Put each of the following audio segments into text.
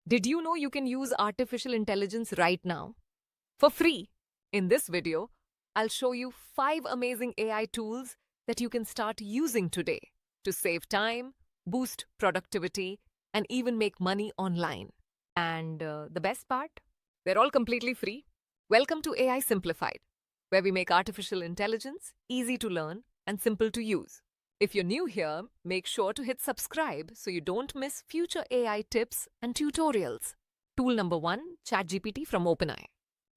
Did you know you can use artificial intelligence right now? For free. In this video, I'll show you 5 amazing AI tools that you can start using today to save time, boost productivity, and even make money online. And the best part? They're all completely free. Welcome to AI Simplified, where we make artificial intelligence easy to learn and simple to use. If you're new here, make sure to hit subscribe so you don't miss future AI tips and tutorials. Tool number 1, ChatGPT from OpenAI.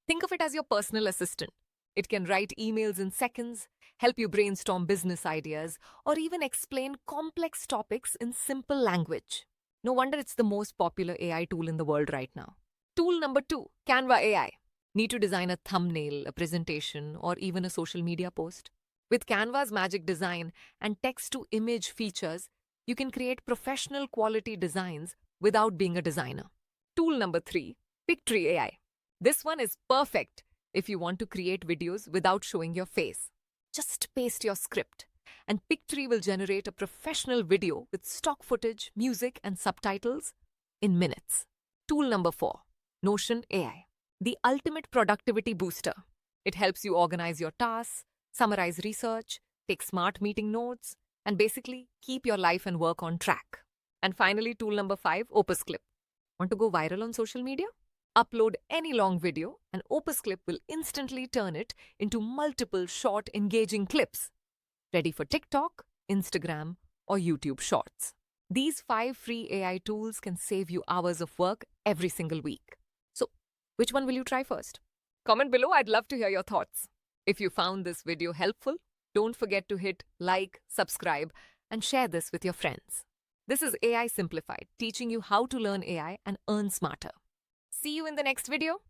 Think of it as your personal assistant. It can write emails in seconds, help you brainstorm business ideas, or even explain complex topics in simple language. No wonder it's the most popular AI tool in the world right now. Tool number 2, Canva AI. Need to design a thumbnail, a presentation, or even a social media post? With Canva's magic design and text-to-image features, you can create professional quality designs without being a designer. Tool number 3, Pictory AI. This one is perfect if you want to create videos without showing your face. Just paste your script, and Pictory will generate a professional video with stock footage, music, and subtitles in minutes. Tool number 4, Notion AI. The ultimate productivity booster. It helps you organize your tasks, summarize research, take smart meeting notes, and basically keep your life and work on track. And finally, tool number 5, OpusClip. Want to go viral on social media? Upload any long video and OpusClip will instantly turn it into multiple short, engaging clips. Ready for TikTok, Instagram, or YouTube Shorts. These 5 free AI tools can save you hours of work every single week. So, which one will you try first? Comment below, I'd love to hear your thoughts. If you found this video helpful, don't forget to hit like, subscribe, and share this with your friends. This is AI Simplified, teaching you how to learn AI and earn smarter. See you in the next video.